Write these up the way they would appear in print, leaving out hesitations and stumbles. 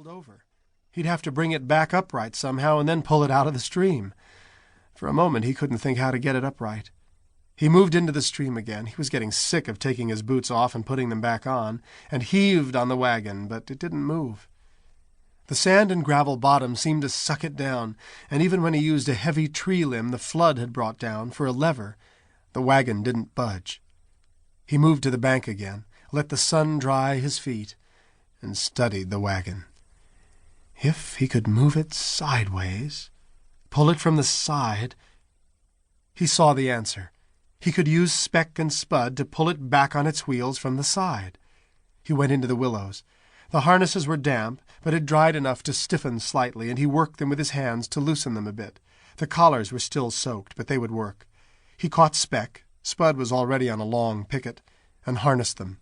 keeled over. He'd have to bring it back upright somehow and then pull it out of the stream. For a moment he couldn't think how to get it upright. He moved into the stream again. He was getting sick of taking his boots off and putting them back on, and heaved on the wagon, but it didn't move. The sand and gravel bottom seemed to suck it down, and even when he used a heavy tree limb the flood had brought down for a lever, the wagon didn't budge. He moved to the bank again, let the sun dry his feet, and studied the wagon. If he could move it sideways, pull it from the side... He saw the answer. He could use Speck and Spud to pull it back on its wheels from the side. He went into the willows. The harnesses were damp, but had dried enough to stiffen slightly, and he worked them with his hands to loosen them a bit. The collars were still soaked, but they would work. He caught Speck. Spud was already on a long picket, and harnessed them.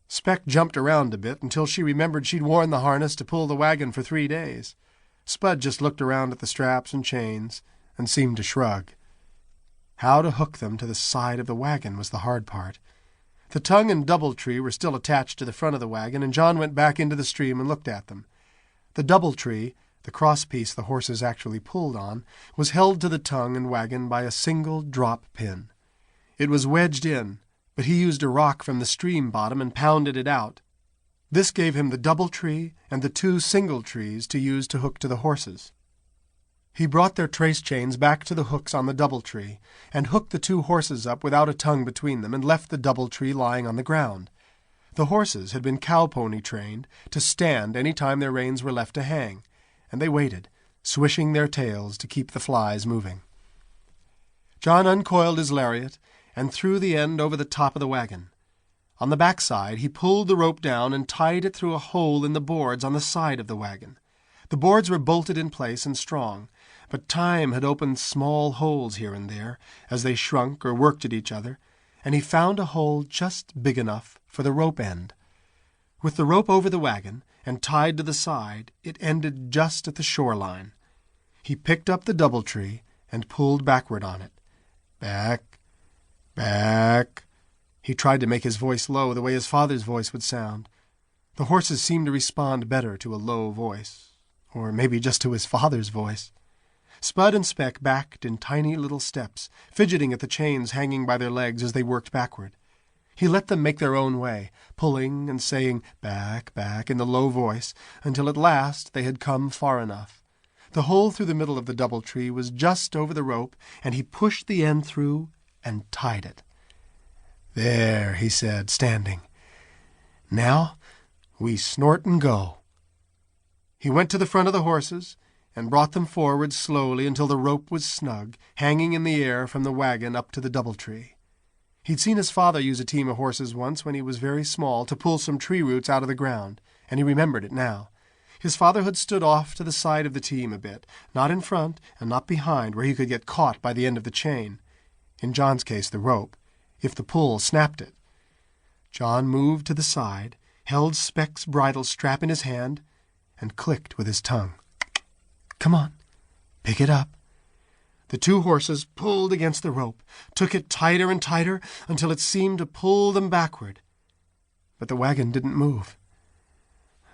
Speck jumped around a bit until she remembered she'd worn the harness to pull the wagon for 3 days. Spud just looked around at the straps and chains and seemed to shrug. How to hook them to the side of the wagon was the hard part. The tongue and doubletree were still attached to the front of the wagon, and John went back into the stream and looked at them. The doubletree, the crosspiece the horses actually pulled on, was held to the tongue and wagon by a single drop pin. It was wedged in, but he used a rock from the stream bottom and pounded it out. This gave him the doubletree and the 2 single trees to use to hook to the horses. He brought their trace chains back to the hooks on the doubletree, and hooked the 2 horses up without a tongue between them, and left the doubletree lying on the ground. The horses had been cow-pony trained to stand any time their reins were left to hang, and they waited, swishing their tails to keep the flies moving. John uncoiled his lariat and threw the end over the top of the wagon. On the backside he pulled the rope down and tied it through a hole in the boards on the side of the wagon. The boards were bolted in place and strong, but time had opened small holes here and there as they shrunk or worked at each other, and he found a hole just big enough for the rope end. With the rope over the wagon and tied to the side, it ended just at the shoreline. He picked up the doubletree and pulled backward on it. Back, back. He tried to make his voice low, the way his father's voice would sound. The horses seemed to respond better to a low voice, or maybe just to his father's voice. Spud and Speck backed in tiny little steps, fidgeting at the chains hanging by their legs as they worked backward. He let them make their own way, pulling and saying back, back in the low voice, until at last they had come far enough. The hole through the middle of the doubletree was just over the rope, and he pushed the end through and tied it. "There," he said, standing. "Now we snort and go." He went to the front of the horses and brought them forward slowly until the rope was snug, hanging in the air from the wagon up to the doubletree. He'd seen his father use a team of horses once when he was very small to pull some tree roots out of the ground, and he remembered it now. His father had stood off to the side of the team a bit, not in front and not behind where he could get caught by the end of the chain. In John's case, the rope, if the pull snapped it. John moved to the side, held Speck's bridle strap in his hand, and clicked with his tongue. "Come on, pick it up." The 2 horses pulled against the rope, took it tighter and tighter until it seemed to pull them backward. But the wagon didn't move.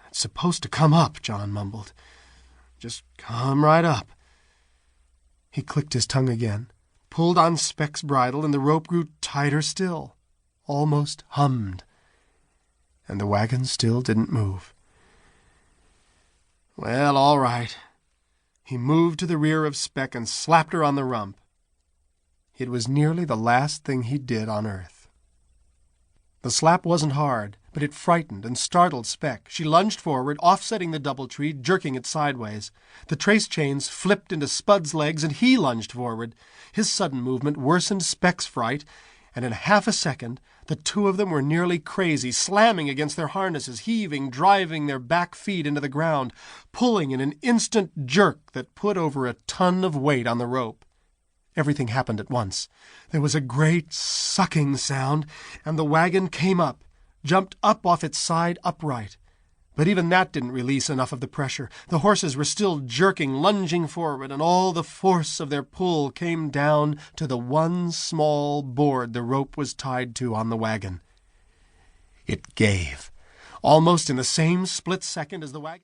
"It's supposed to come up," John mumbled. "Just come right up." He clicked his tongue again, pulled on Speck's bridle, and the rope grew tighter still, almost hummed. And the wagon still didn't move. "Well, all right." He moved to the rear of Speck and slapped her on the rump. It was nearly the last thing he did on earth. The slap wasn't hard, but it frightened and startled Speck. She lunged forward, offsetting the doubletree, jerking it sideways. The trace chains flipped into Spud's legs, and he lunged forward. His sudden movement worsened Speck's fright, and in half a second the 2 of them were nearly crazy, slamming against their harnesses, heaving, driving their back feet into the ground, pulling in an instant jerk that put over a ton of weight on the rope. Everything happened at once. There was a great sucking sound, and the wagon came up, jumped up off its side upright. But even that didn't release enough of the pressure. The horses were still jerking, lunging forward, and all the force of their pull came down to the one small board the rope was tied to on the wagon. It gave, almost in the same split second as the wagon...